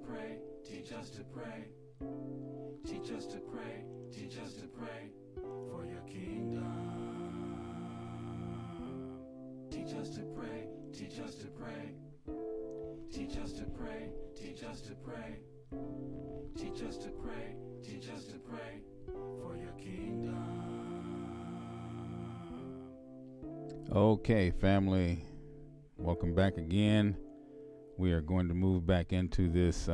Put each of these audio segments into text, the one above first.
pray, teach us to pray. Teach us to pray, teach us to pray for your kingdom. Teach us to pray, teach us to pray. Teach us to pray, teach us to pray. Teach us to pray, teach us to pray for your kingdom. Okay, family, welcome back again. We are going to move back into this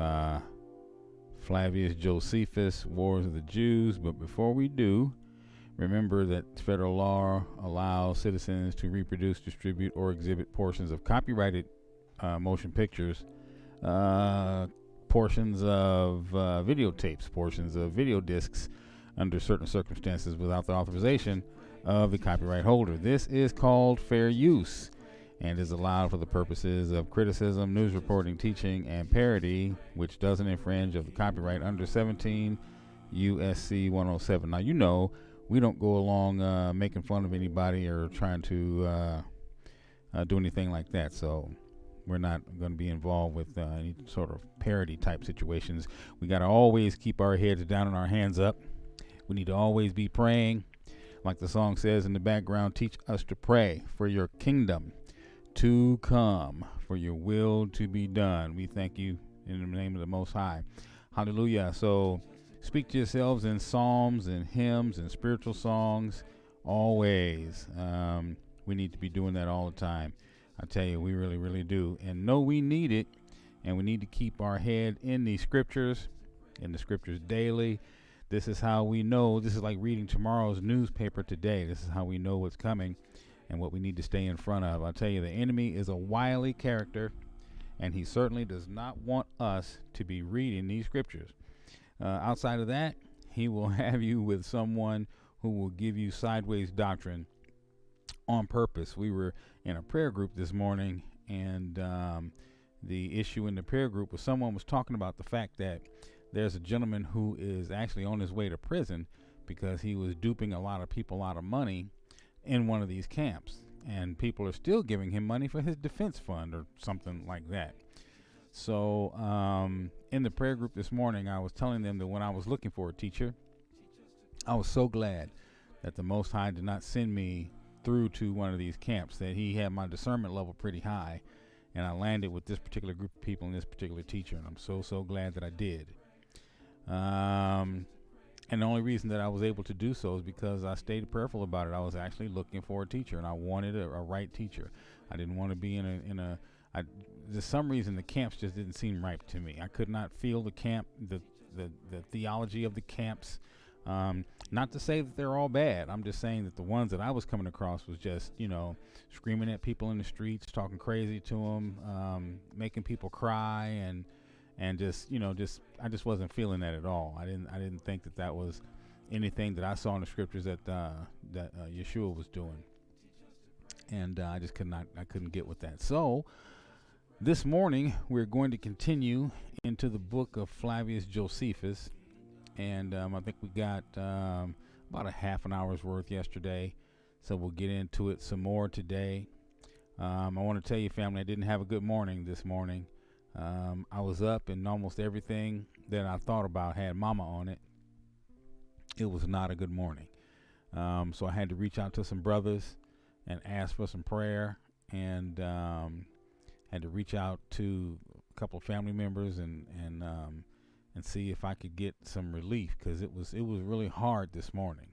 Flavius Josephus, Wars of the Jews. But before we do, remember that federal law allows citizens to reproduce, distribute, or exhibit portions of copyrighted motion pictures, portions of videotapes, portions of video discs under certain circumstances without the authorization of the copyright holder. This is called fair use and is allowed for the purposes of criticism, news reporting, teaching, and parody, which doesn't infringe of the copyright under 17 U.S.C. 107. Now, you know, we don't go along making fun of anybody or trying to do anything like that. So we're not going to be involved with any sort of parody type situations. We got to always keep our heads down and our hands up. We need to always be praying. Like the song says in the background, teach us to pray for your kingdom to come, for your will to be done. We thank you in the name of the Most High. Hallelujah. So speak to yourselves in psalms and hymns and spiritual songs always. We need to be doing that all the time. I tell you, we really, really do. And know we need it, and we need to keep our head in the scriptures daily. This is how we know. This is like reading tomorrow's newspaper today. This is how we know what's coming and what we need to stay in front of. I'll tell you, the enemy is a wily character, and he certainly does not want us to be reading these scriptures. Outside of that, he will have you with someone who will give you sideways doctrine on purpose. We were in a prayer group this morning, and the issue in the prayer group was someone was talking about the fact that there's a gentleman who is actually on his way to prison because he was duping a lot of people out of money in one of these camps, and people are still giving him money for his defense fund or something like that. So in the prayer group this morning, I was telling them that when I was looking for a teacher, I was so glad that the Most High did not send me through to one of these camps, that he had my discernment level pretty high, and I landed with this particular group of people and this particular teacher, and I'm so glad that I did. And the only reason that I was able to do so is because I stayed prayerful about it. I was actually looking for a teacher, and I wanted a right teacher. I didn't want to be for some reason the camps just didn't seem right to me. I could not feel the camp, the theology of the camps. Not to say that they're all bad. I'm just saying that the ones that I was coming across was just, screaming at people in the streets, talking crazy to them, making people cry, and just I just wasn't feeling that at all. I didn't think that was anything that I saw in the scriptures that Yeshua was doing, and I couldn't get with that. So this morning we're going to continue into the book of Flavius Josephus, and I think we got about a half an hour's worth yesterday, so we'll get into it some more today. I want to tell you, family, I didn't have a good morning this morning. I was up, and almost everything that I thought about had mama on it. It was not a good morning. So I had to reach out to some brothers and ask for some prayer, and had to reach out to a couple of family members and see if I could get some relief, because it was really hard this morning.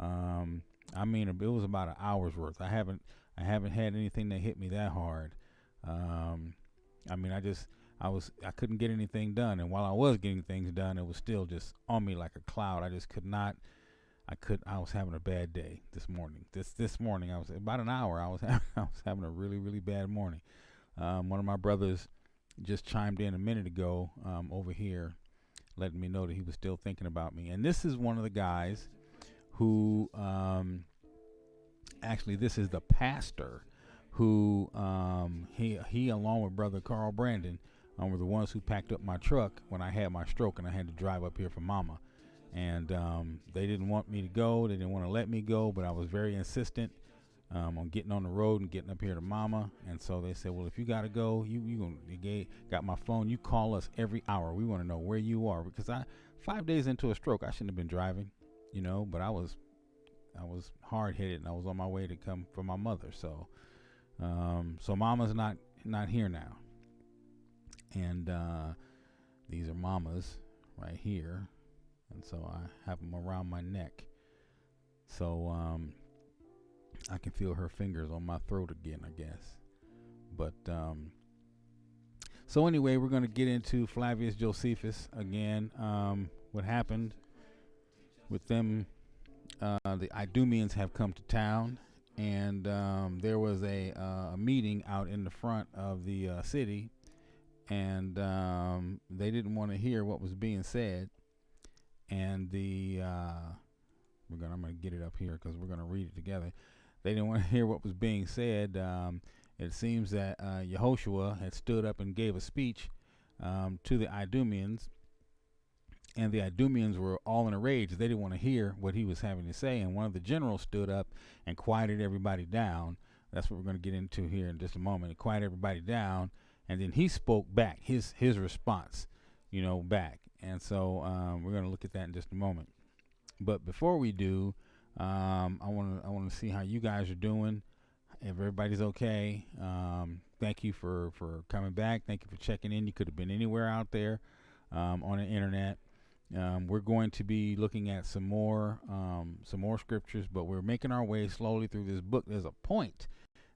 It was about an hour's worth. I haven't had anything that hit me that hard. I couldn't get anything done, and while I was getting things done, it was still just on me like a cloud. I just could not. I was having a bad day this morning. This morning, I was about an hour. I was having a really, really bad morning. One of my brothers just chimed in a minute ago over here, letting me know that he was still thinking about me. And this is one of the guys who, actually, this is the pastor who, he along with Brother Carl Brandon, were the ones who packed up my truck when I had my stroke and I had to drive up here for Mama. And they didn't want me to go. They didn't want to let me go, but I was very insistent on getting on the road and getting up here to Mama. And so they said, well, if you got to go, they got my phone. You call us every hour. We want to know where you are, because 5 days into a stroke, I shouldn't have been driving, but I was hard headed, and I was on my way to come for my mother. So Mama's not here now, and these are Mama's right here, and so I have them around my neck, so I can feel her fingers on my throat again, I guess. But so anyway, we're going to get into Flavius Josephus again. What happened with them? The Idumeans have come to town, and there was a meeting out in the front of the city, and they didn't want to hear what was being said. And I'm going to get it up here because we're going to read it together. They didn't want to hear what was being said. It seems that Yehoshua had stood up and gave a speech to the Idumeans, and the Idumeans were all in a rage. They didn't want to hear what he was having to say, and one of the generals stood up and quieted everybody down. That's what we're going to get into here in just a moment. He quieted everybody down, and then he spoke back, his response, back. And so we're going to look at that in just a moment. But before we do, I want to see how you guys are doing. If everybody's okay, thank you for coming back. Thank you for checking in. You could have been anywhere out there on the internet. We're going to be looking at some more scriptures, but we're making our way slowly through this book. There's a point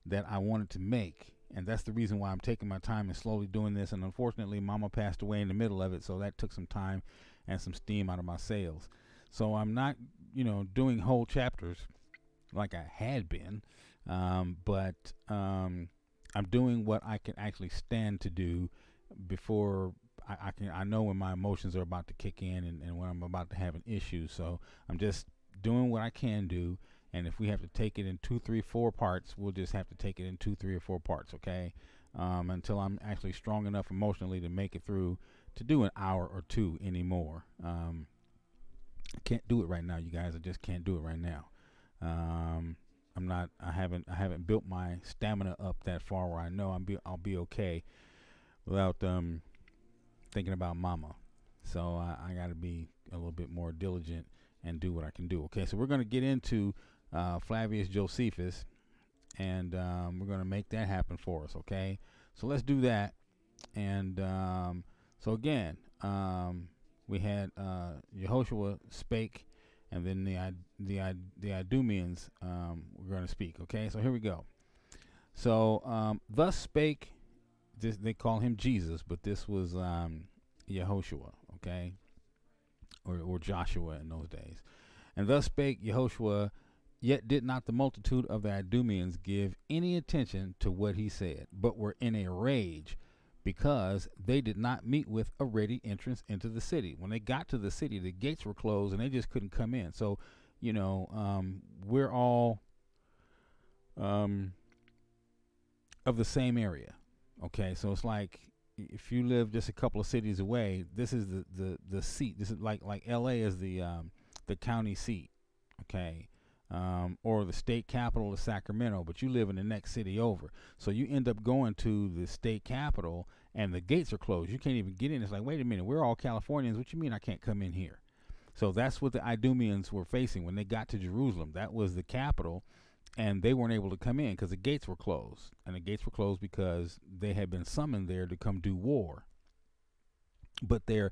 that I wanted to make, and that's the reason why I'm taking my time and slowly doing this. And unfortunately, Mama passed away in the middle of it, so that took some time and some steam out of my sails. So I'm not, doing whole chapters like I had been, but I'm doing what I can actually stand to do before I know when my emotions are about to kick in and when I'm about to have an issue. So I'm just doing what I can do, and if we have to take it in 2, 3, 4 parts, we'll just have to take it in 2, 3, or 4 parts, okay? Until I'm actually strong enough emotionally to make it through to do an hour or 2 anymore. I can't do it right now, you guys. I just can't do it right now. I haven't built my stamina up that far where I know I'll be okay without thinking about Mama. So I got to be a little bit more diligent and do what I can do. Okay, so we're going to get into Flavius Josephus, and we're going to make that happen for us. Okay, so let's do that. And so again, we had Yehoshua spake, and then the Idumeans were going to speak. Okay, so here we go. So thus spake. They call him Jesus, but this was Yehoshua, okay, or Joshua in those days. And thus spake Yehoshua, yet did not the multitude of the Idumeans give any attention to what he said, but were in a rage, because they did not meet with a ready entrance into the city. When they got to the city, the gates were closed, and they just couldn't come in. So, we're all of the same area. Okay, so it's like if you live just a couple of cities away, this is the seat. This is like L.A. is the county seat, okay, or the state capital is Sacramento, but you live in the next city over. So you end up going to the state capital, and the gates are closed. You can't even get in. It's like, wait a minute, we're all Californians. What you mean I can't come in here? So that's what the Idumeans were facing when they got to Jerusalem. That was the capital. And they weren't able to come in because the gates were closed. And the gates were closed because they had been summoned there to come do war. But the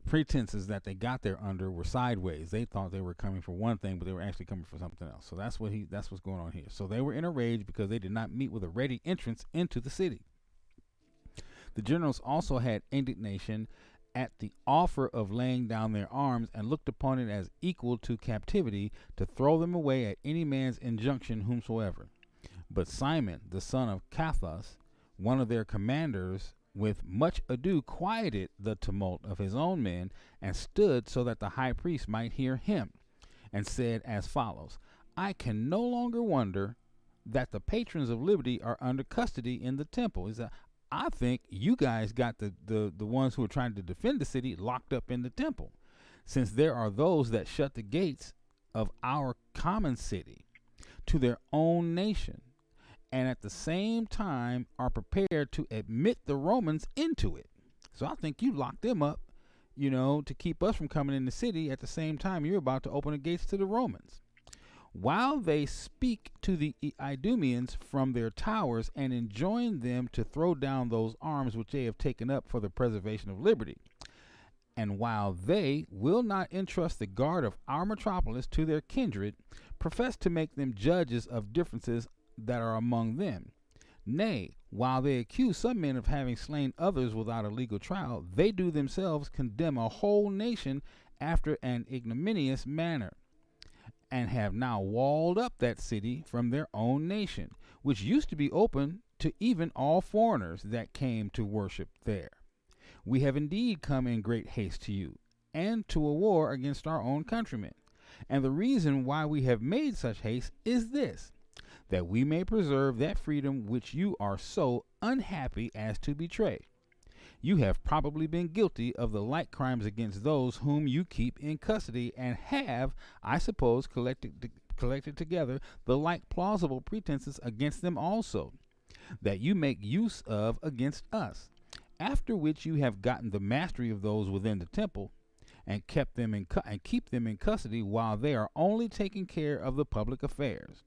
pretenses that they got there under were sideways. They thought they were coming for one thing, but they were actually coming for something else. So that's what's going on here. So they were in a rage because they did not meet with a ready entrance into the city. The generals also had indignation at the offer of laying down their arms, and looked upon it as equal to captivity, to throw them away at any man's injunction whomsoever. But Simon, the son of Chapt, one of their commanders, with much ado quieted the tumult of his own men, and stood so that the high priest might hear him, and said as follows: I can no longer wonder that the patrons of liberty are under custody in the temple. I think you guys got the ones who are trying to defend the city locked up in the temple, since there are those that shut the gates of our common city to their own nation, and at the same time are prepared to admit the Romans into it. So I think you locked them up, to keep us from coming in the city. At the same time, you're about to open the gates to the Romans. While they speak to the Idumeans from their towers and enjoin them to throw down those arms which they have taken up for the preservation of liberty. And while they will not entrust the guard of our metropolis to their kindred, profess to make them judges of differences that are among them. Nay, while they accuse some men of having slain others without a legal trial, they do themselves condemn a whole nation after an ignominious manner, and have now walled up that city from their own nation, which used to be open to even all foreigners that came to worship there. We have indeed come in great haste to you, and to a war against our own countrymen. And the reason why we have made such haste is this, that we may preserve that freedom which you are so unhappy as to betray. You have probably been guilty of the like crimes against those whom you keep in custody, and have, I suppose, collected together the like plausible pretenses against them also, that you make use of against us. After which you have gotten the mastery of those within the temple, and keep them in custody, while they are only taking care of the public affairs.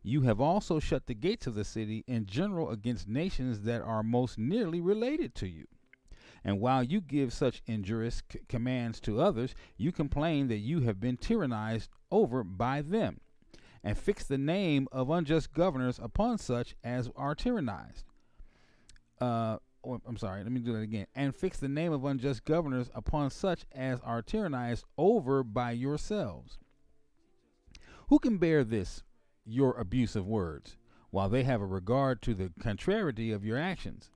You have also shut the gates of the city in general against nations that are most nearly related to you. And while you give such injurious commands to others, you complain that you have been tyrannized over by them, and fix the name of unjust governors upon such as are tyrannized. Let me do that again. And fix the name of unjust governors upon such as are tyrannized over by yourselves. Who can bear this, your abuse of words, while they have a regard to the contrariety of your actions?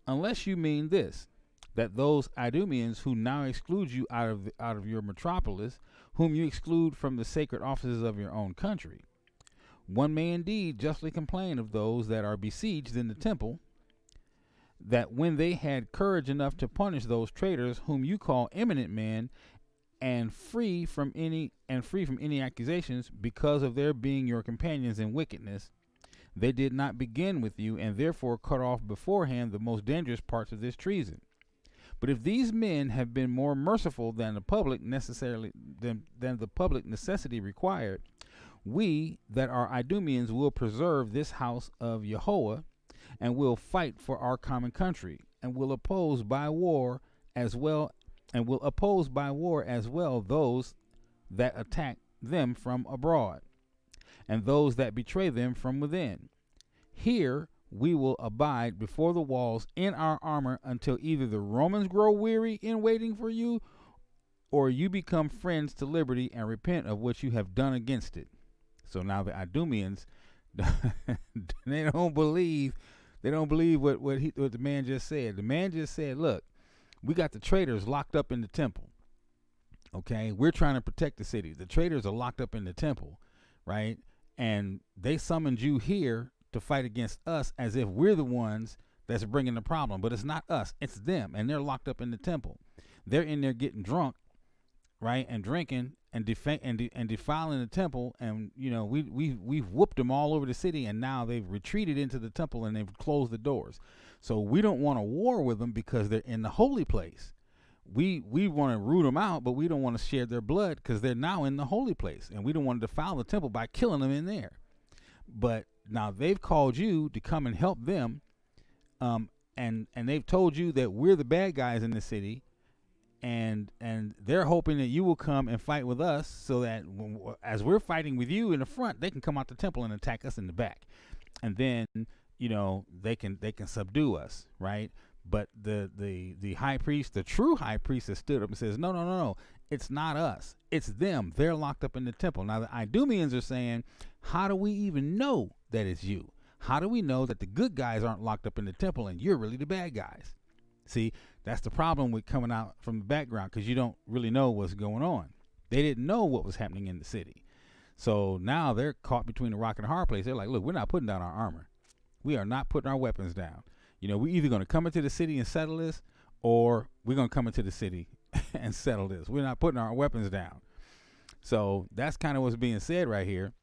Unless you mean this, that those Idumeans who now exclude you out of your metropolis, whom you exclude from the sacred offices of your own country. One may indeed justly complain of those that are besieged in the temple, that when they had courage enough to punish those traitors whom you call eminent men, and free from any accusations, because of their being your companions in wickedness, they did not begin with you, and therefore cut off beforehand the most dangerous parts of this treason. But if these men have been more merciful than the public necessity required, we that are Idumeans will preserve this house of Jehovah, and will fight for our common country, and will oppose by war as well those that attack them from abroad, and those that betray them from within. Here we will abide before the walls in our armor until either the Romans grow weary in waiting for you, or you become friends to liberty and repent of what you have done against it. So now the Idumeans, they don't believe what the man just said. The man just said, look, we got the traitors locked up in the temple. Okay, we're trying to protect the city. The traitors are locked up in the temple, right? And they summoned you here to fight against us as if we're the ones that's bringing the problem. But it's not us, it's them. And they're locked up in the temple. They're in there getting drunk, right, and drinking and defiling the temple. And, we've whooped them all over the city, and now they've retreated into the temple and they've closed the doors. So we don't want to war with them because they're in the holy place. We want to root them out, but we don't want to share their blood because they're now in the holy place, and we don't want to defile the temple by killing them in there. But now they've called you to come and help them, and they've told you that we're the bad guys in the city, and they're hoping that you will come and fight with us, so that as we're fighting with you in the front, they can come out the temple and attack us in the back, and then they can subdue us, right? But the high priest, the true high priest, has stood up and says, no, it's not us, it's them. They're locked up in the temple. Now the Idumeans are saying, how do we even know that it's you? How do we know that the good guys aren't locked up in the temple and you're really the bad guys? See, that's the problem with coming out from the background, because you don't really know what's going on. They didn't know what was happening in the city. So now they're caught between a rock and a hard place. They're like, look, we're not putting down our armor. We are not putting our weapons down. We're either going to come into the city and settle this, or we're going to come into the city and settle this. We're not putting our weapons down. So that's kind of what's being said right here.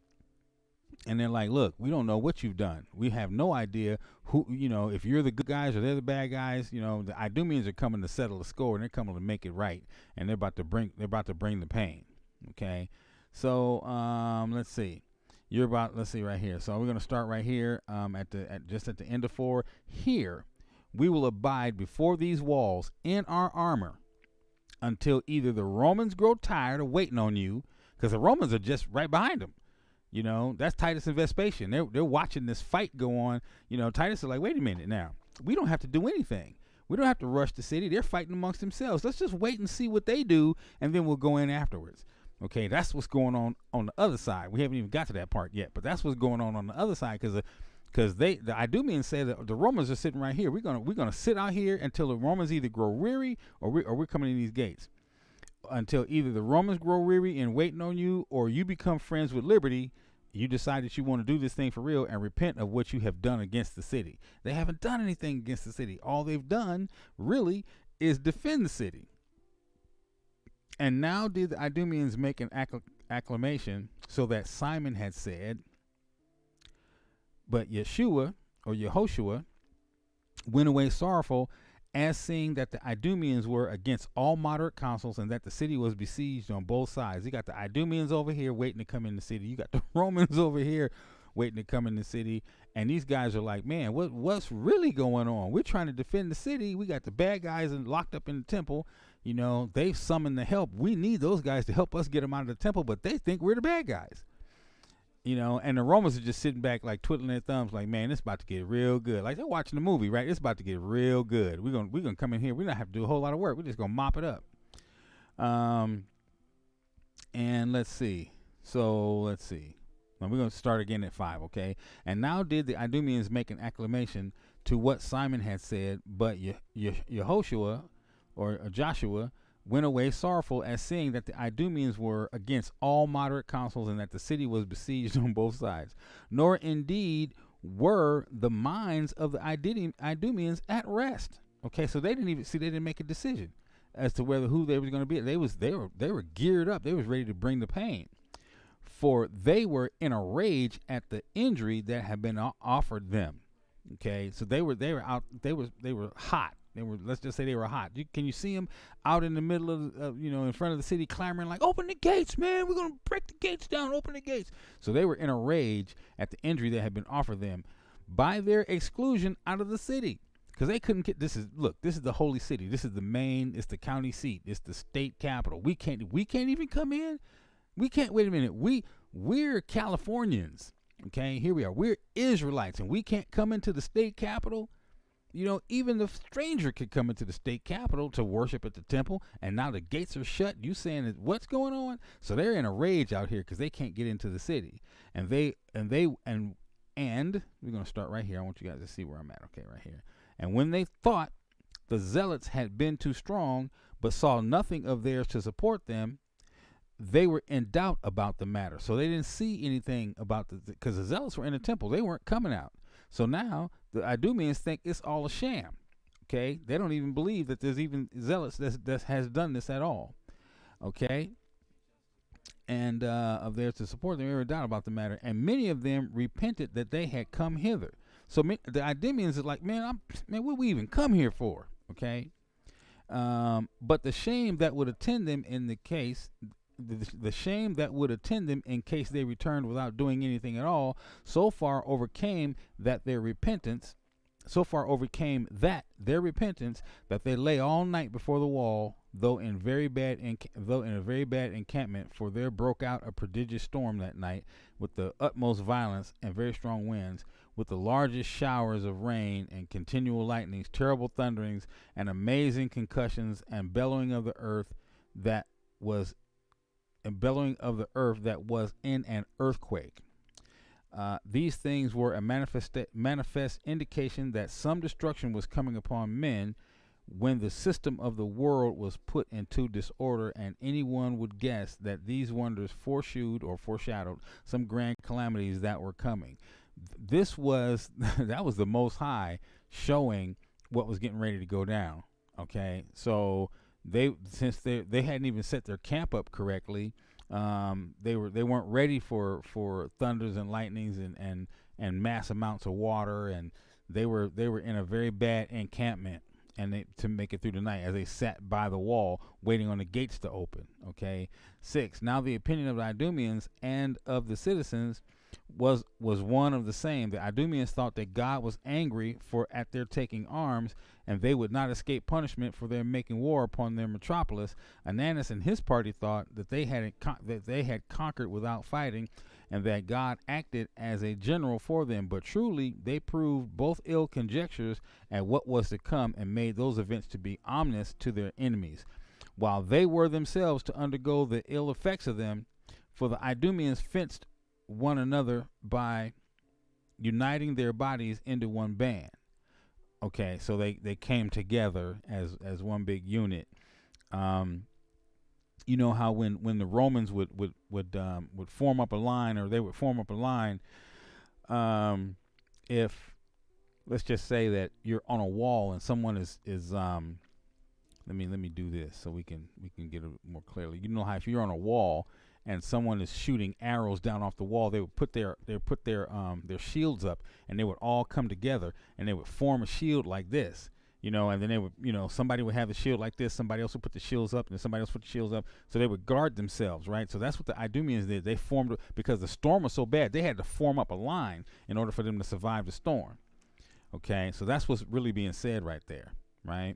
And they're like, look, we don't know what you've done. We have no idea who, if you're the good guys or they're the bad guys. The Idumeans are coming to settle the score, and they're coming to make it right, and they're about to bring the pain. Okay, so let's see. Let's see right here. So we're going to start right here just at the end of 4. Here, we will abide before these walls in our armor until either the Romans grow tired of waiting on you, because the Romans are just right behind them. That's Titus and Vespasian. They're watching this fight go on. Titus is like, wait a minute now. We don't have to do anything. We don't have to rush the city. They're fighting amongst themselves. Let's just wait and see what they do, and then we'll go in afterwards. Okay, that's what's going on the other side. We haven't even got to that part yet, but that's what's going on the other side, because the Idumeans say that the Romans are sitting right here. We're gonna sit out here until the Romans either grow weary or we're coming in these gates. Until either the Romans grow weary in waiting on you, or you become friends with liberty. You decide that you want to do this thing for real and repent of what you have done against the city. They haven't done anything against the city. All they've done really is defend the city. And now did the Idumeans make an acclamation, so that Simon had said, but Yehoshua went away sorrowful, as seeing that the Idumeans were against all moderate councils, and that the city was besieged on both sides. You got the Idumeans over here waiting to come in the city. You got the Romans over here waiting to come in the city. And these guys are like, man, what's really going on? We're trying to defend the city. We got the bad guys locked up in the temple. They've summoned the help. We need those guys to help us get them out of the temple, but they think we're the bad guys. And the Romans are just sitting back, like twiddling their thumbs, like, man, it's about to get real good. Like they're watching the movie, right? It's about to get real good. We're gonna come in here. We don't have to do a whole lot of work. We're just gonna mop it up. And let's see. Now we're gonna start again at 5, okay? And now did the Idumeans make an acclamation to what Simon had said, but Yehoshua or Joshua went away sorrowful, as seeing that the Idumeans were against all moderate councils, and that the city was besieged on both sides. Nor indeed were the minds of the Idumeans at rest. Okay, so they didn't make a decision as to who they were going to be. They were geared up. They was ready to bring the pain, for they were in a rage at the injury that had been offered them. Okay, so they were hot. Let's just say they were hot. Can you see them out in the middle of, in front of the city clamoring like, open the gates, man. We're going to break the gates down. Open the gates. So they were in a rage at the injury that had been offered them by their exclusion out of the city. Because they couldn't get, this is the holy city. This is it's the county seat. It's the state capital. We can't even come in. We can't, wait a minute. We're Californians. Okay, here we are. We're Israelites, and we can't come into the state capital. Even the stranger could come into the state capital to worship at the temple, and now the gates are shut. You saying that what's going on? So they're in a rage out here because they can't get into the city, and we're going to start right here. I want you guys to see where I'm at. Okay, right here. And when they thought the zealots had been too strong, but saw nothing of theirs to support them, they were in doubt about the matter. So they didn't see anything about because the zealots were in the temple. They weren't coming out. So now the Idumeans think it's all a sham. Okay, they don't even believe that there's even zealots that has done this at all. Okay, and of theirs to support them, they were in doubt about the matter, and many of them repented that they had come hither. So the Idumeans are like, man, what we even come here for? Okay, but the shame that would attend them in the case. The shame that would attend them in case they returned without doing anything at all so far overcame their repentance that they lay all night before the wall, though in a very bad encampment, for there broke out a prodigious storm that night with the utmost violence and very strong winds, with the largest showers of rain and continual lightnings, terrible thunderings and amazing concussions, and bellowing of the earth that was in an earthquake. These things were a manifest indication that some destruction was coming upon men, when the system of the world was put into disorder, and anyone would guess that these wonders foreshadowed some grand calamities that were coming. That was the Most High showing what was getting ready to go down. Okay, so since they hadn't even set their camp up correctly, They weren't ready for thunders and lightnings and mass amounts of water, and they were in a very bad encampment, and to make it through the night as they sat by the wall waiting on the gates to open. Okay. 6. Now the opinion of the Idumeans and of the citizens was one of the same. The Idumeans thought that God was angry at their taking arms, and they would not escape punishment for their making war upon their metropolis. Ananus and his party thought that they had conquered without fighting, and that God acted as a general for them. But truly they proved both ill conjectures at what was to come, and made those events to be ominous to their enemies, while they were themselves to undergo the ill effects of them. For the Idumeans fenced one another by uniting their bodies into one band. Okay, so they came together as one big unit. You know how when the Romans would form up a line, or they would form up a line, if, let's just say that you're on a wall and someone is let me do this so we can get it more clearly. You know how if you're on a wall and someone is shooting arrows down off the wall, they would put their shields up, and they would all come together and they would form a shield like this, and then they would, somebody would have the shield like this, somebody else would put the shields up, and then somebody else put the shields up, so they would guard themselves, right? So that's what the Idumeans did. They formed, because the storm was so bad, they had to form up a line in order for them to survive the storm. Okay, so that's what's really being said right there, right?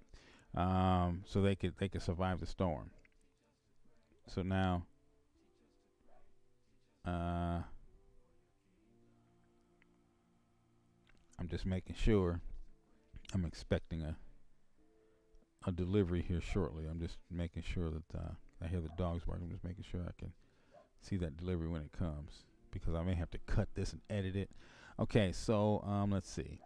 So they could survive the storm. So now, I'm just making sure. I'm expecting a delivery here shortly. I'm just making sure that I hear the dogs barking. I'm just making sure I can see that delivery when it comes, because I may have to cut this and edit it. Okay, so let's see.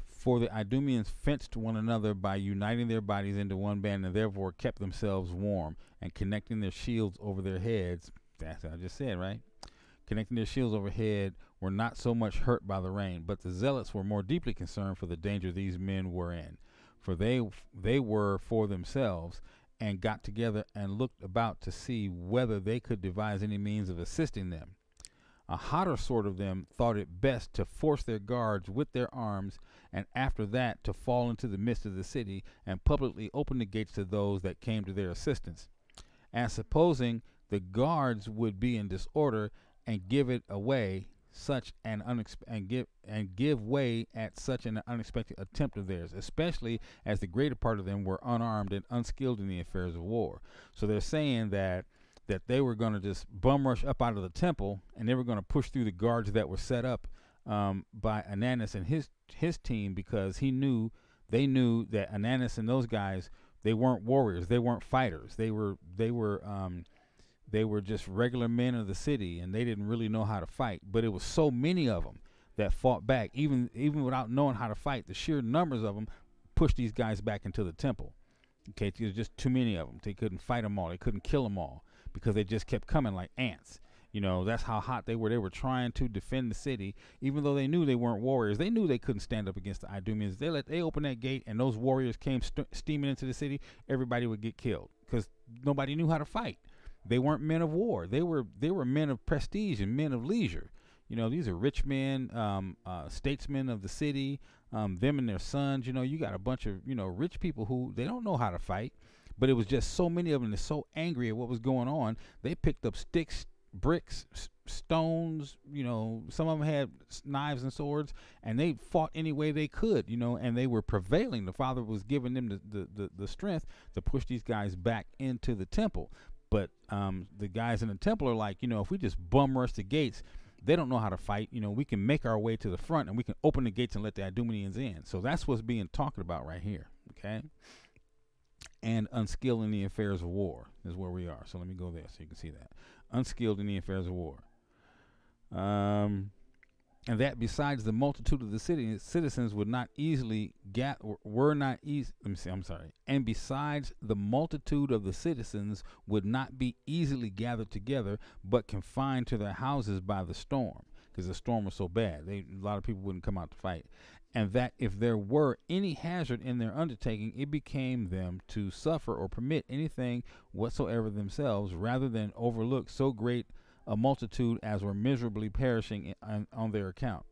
For the Idumeans fenced one another by uniting their bodies into one band, and therefore kept themselves warm, and connecting their shields over their heads. That's what I just said, right? Connecting their shields overhead, were not so much hurt by the rain, but the zealots were more deeply concerned for the danger these men were in. For they were for themselves, and got together and looked about to see whether they could devise any means of assisting them. A hotter sort of them thought it best to force their guards with their arms, and after that to fall into the midst of the city, and publicly open the gates to those that came to their assistance. And supposing the guards would be in disorder, and give way at such an unexpected attempt of theirs, especially as the greater part of them were unarmed and unskilled in the affairs of war. So they're saying that they were going to just bum rush up out of the temple, and they were going to push through the guards that were set up by Ananus and his team, because they knew that Ananus and those guys, they weren't warriors, they weren't fighters, they were just regular men of the city, and they didn't really know how to fight. But it was so many of them that fought back, even without knowing how to fight. The sheer numbers of them pushed these guys back into the temple. Okay, there's just too many of them. They couldn't fight them all. They couldn't kill them all, because they just kept coming like ants. That's how hot they were. They were trying to defend the city, even though they knew they weren't warriors. They knew they couldn't stand up against the Idumeans. They opened that gate, and those warriors came steaming into the city. Everybody would get killed, because nobody knew how to fight. They weren't men of war. They were men of prestige and men of leisure. These are rich men, statesmen of the city, them and their sons. You got a bunch of, rich people who they don't know how to fight, but it was just so many of them. They're so angry at what was going on. They picked up sticks, bricks, stones, some of them had knives and swords, and they fought any way they could, and they were prevailing. The Father was giving them the strength to push these guys back into the temple. But the guys in the temple are like, if we just bum rush the gates, they don't know how to fight. We can make our way to the front, and we can open the gates and let the Idumeans in. So that's what's being talked about right here, okay? And unskilled in the affairs of war is where we are. So let me go there so you can see that. Unskilled in the affairs of war. And that besides the multitude of the citizens would not easily And besides the multitude of the citizens would not be easily gathered together, but confined to their houses by the storm. because the storm was so bad. A lot of people wouldn't come out to fight. And that if there were any hazard in their undertaking, it became them to suffer or permit anything whatsoever themselves, rather than overlook so great a multitude as were miserably perishing on their account.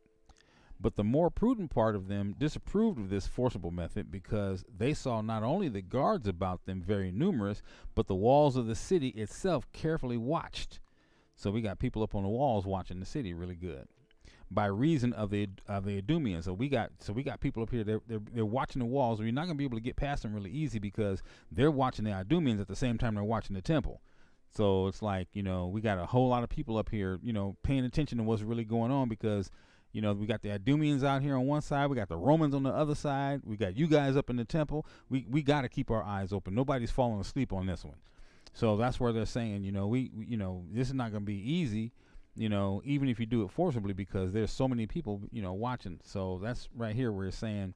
But the more prudent part of them disapproved of this forcible method, because they saw not only the guards about them very numerous, but the walls of the city itself carefully watched. So we got people up on the walls watching the city really good, by reason of the Idumeans. So we got people up here. They're watching the walls. You're not going to be able to get past them really easy, because they're watching the Idumeans at the same time they're watching the temple. So it's like, we got a whole lot of people up here, paying attention to what's really going on, because we got the Idumeans out here on one side, we got the Romans on the other side, we got you guys up in the temple. We got to keep our eyes open. Nobody's falling asleep on this one. So that's where they're saying, we this is not going to be easy, even if you do it forcibly, because there's so many people, watching. So that's right here where it's saying,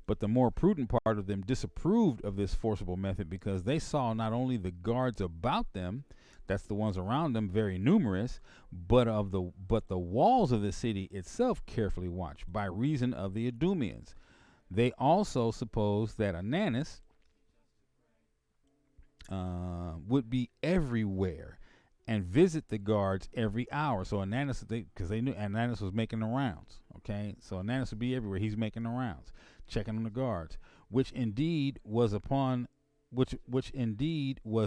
but the more prudent part of them disapproved of this forcible method, because they saw not only the guards about them, that's the ones around them, very numerous, but the walls of the city itself carefully watched, by reason of the Idumeans. They also supposed that Ananus would be everywhere and visit the guards every hour. So Ananus, because they knew Ananus was making the rounds. Okay, so Ananus would be everywhere. He's making the rounds, checking on the guards, which indeed was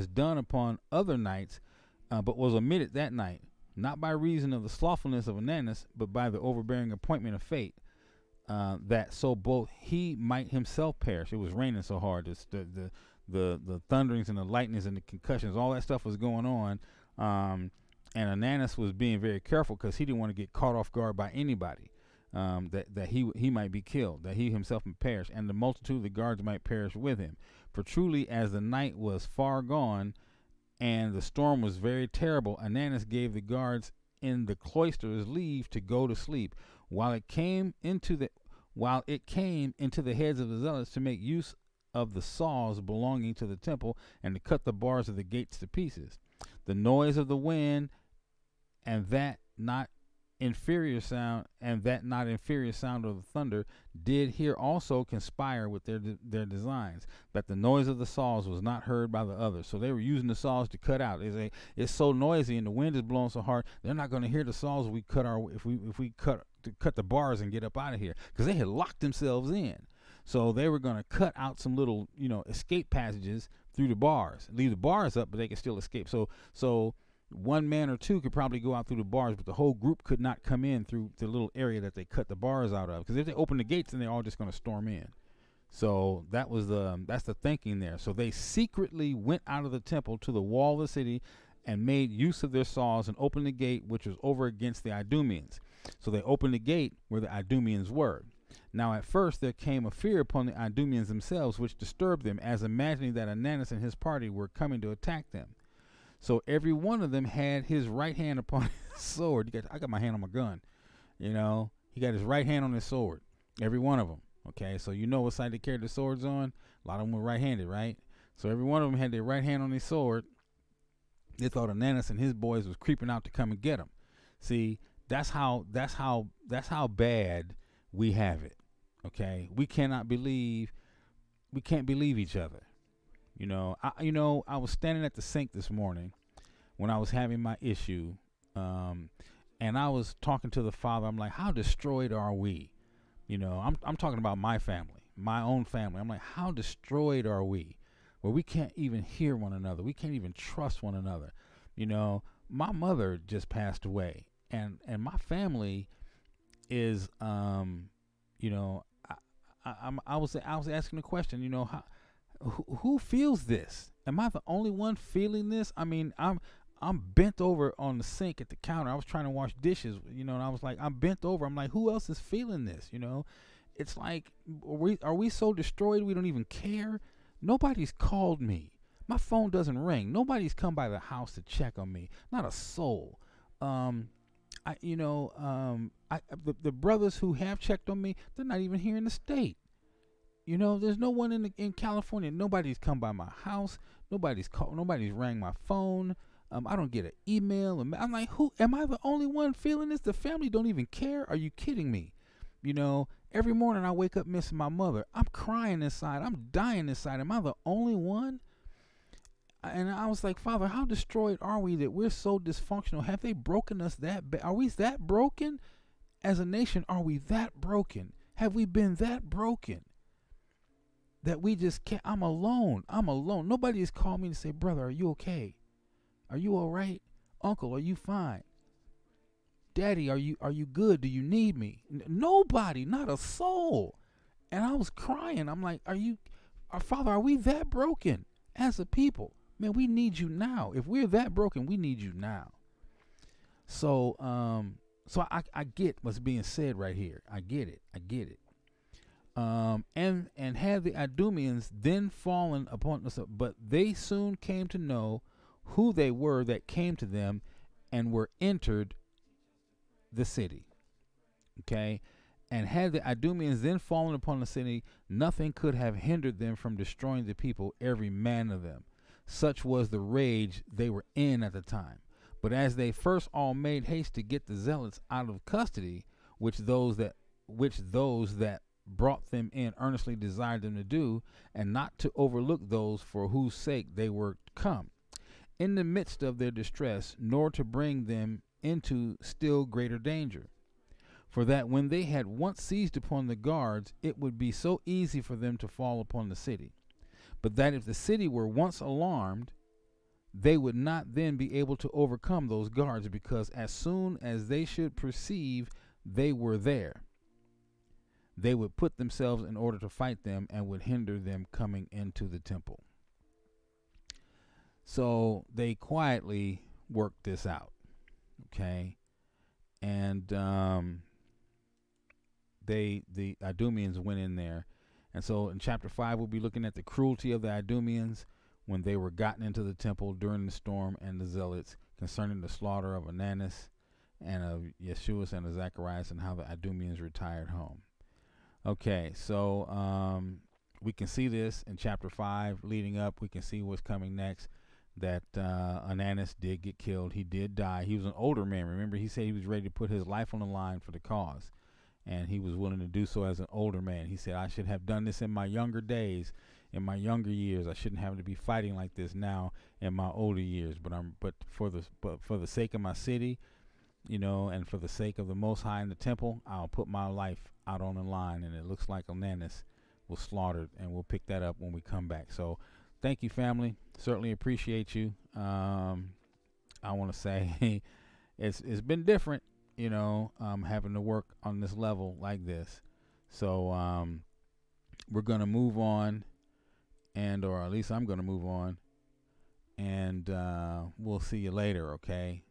done upon other nights, but was omitted that night, not by reason of the slothfulness of Ananus, but by the overbearing appointment of fate, that so both he might himself perish. It was raining so hard, the thunderings and the lightnings and the concussions, all that stuff was going on, and Ananus was being very careful, because he didn't want to get caught off guard by anybody, that he might be killed, that he himself might perish, and the multitude of the guards might perish with him. For truly, as the night was far gone, and the storm was very terrible, Ananus gave the guards in the cloisters leave to go to sleep, while it came into the heads of the zealots to make use of the saws belonging to the temple, and to cut the bars of the gates to pieces. The noise of the wind, and that not inferior sound of the thunder, did here also conspire with their designs, that the noise of the saws was not heard by the others. So they were using the saws to cut out. It's so noisy and the wind is blowing so hard, they're not going to hear the saws if we cut the bars and get up out of here, because they had locked themselves in. So they were going to cut out some little escape passages through the bars, leave the bars up, but they could still escape. So one man or two could probably go out through the bars, but the whole group could not come in through the little area that they cut the bars out of, because if they open the gates, then they're all just going to storm in. So that's the thinking there. So they secretly went out of the temple to the wall of the city, and made use of their saws, and opened the gate which was over against the Idumeans. So they opened the gate where the Idumeans were. Now at first there came a fear upon the Idumeans themselves, which disturbed them, as imagining that Ananus and his party were coming to attack them. So every one of them had his right hand upon his sword. I got my hand on my gun. He got his right hand on his sword. Every one of them. Okay, so what side they carried the swords on? A lot of them were right-handed, right? So every one of them had their right hand on his sword. They thought Ananus and his boys was creeping out to come and get them. See, that's how bad we have it. Okay, we can't believe each other. I was standing at the sink this morning when I was having my issue, and I was talking to the Father. I'm like, how destroyed are we? I'm talking about my family, my own family. I'm like, how destroyed are we? Where we can't even hear one another. We can't even trust one another. My mother just passed away, and my family is, I was asking the question, who feels this? Am I the only one feeling this? I mean, I'm bent over on the sink at the counter. I was trying to wash dishes, and I was like, I'm bent over. I'm like, who else is feeling this? It's like, are we so destroyed we don't even care? Nobody's called me. My phone doesn't ring. Nobody's come by the house to check on me. Not a soul. The brothers who have checked on me, they're not even here in the state. There's no one in California. Nobody's come by my house. Nobody's called. Nobody's rang my phone. I don't get an email. I'm like, who am I? The only one feeling this? The family don't even care. Are you kidding me? Every morning I wake up missing my mother. I'm crying inside. I'm dying inside. Am I the only one? And I was like, Father, how destroyed are we that we're so dysfunctional? Have they broken us that bad? Are we that broken as a nation? Are we that broken? Have we been that broken that we just can't? I'm alone. Nobody has called me to say, brother, are you okay? Are you all right? Uncle, are you fine? Daddy, are you good? Do you need me? Nobody, not a soul. And I was crying. I'm like, Father, are we that broken as a people? Man, we need you now. If we're that broken, we need you now. So I get what's being said right here. I get it. And had the Idumeans then fallen upon us, but they soon came to know who they were that came to them and were entered the city. Okay. And had the Idumeans then fallen upon the city, nothing could have hindered them from destroying the people, every man of them. Such was the rage they were in at the time. But as they first all made haste to get the zealots out of custody, which those that brought them in earnestly desired them to do, and not to overlook those for whose sake they were come, in the midst of their distress, nor to bring them into still greater danger. For that when they had once seized upon the guards, it would be so easy for them to fall upon the city. But that if the city were once alarmed, they would not then be able to overcome those guards, because as soon as they should perceive they were there, they would put themselves in order to fight them and would hinder them coming into the temple. So they quietly worked this out. Okay. And the Idumeans went in there. And so in chapter 5, we'll be looking at the cruelty of the Idumeans when they were gotten into the temple during the storm, and the zealots, concerning the slaughter of Ananus and of Yeshua and of Zacharias, and how the Idumeans retired home. Okay, so we can see this in chapter 5 leading up. We can see what's coming next, that Ananus did get killed. He did die. He was an older man. Remember, he said he was ready to put his life on the line for the cause, and he was willing to do so as an older man. He said, I should have done this in my younger days, in my younger years. I shouldn't have to be fighting like this now in my older years. But for the sake of my city, and for the sake of the Most High in the temple, I'll put my life out on the line. And it looks like Ananus was slaughtered, and we'll pick that up when we come back. So thank you, family. Certainly appreciate you. I want to say it's been different, having to work on this level like this. So we're going to move on, or at least I'm going to move on, and we'll see you later, okay?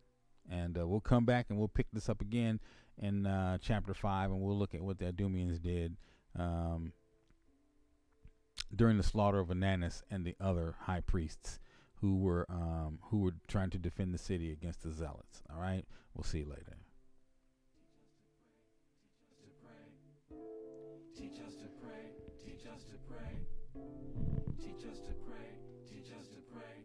And we'll come back and we'll pick this up again in chapter 5, and we'll look at what the Idumeans did during the slaughter of Ananus and the other high priests who were trying to defend the city against the zealots. All right, we'll see you later. Teach us to pray, teach us to pray, teach us to pray, teach us to pray.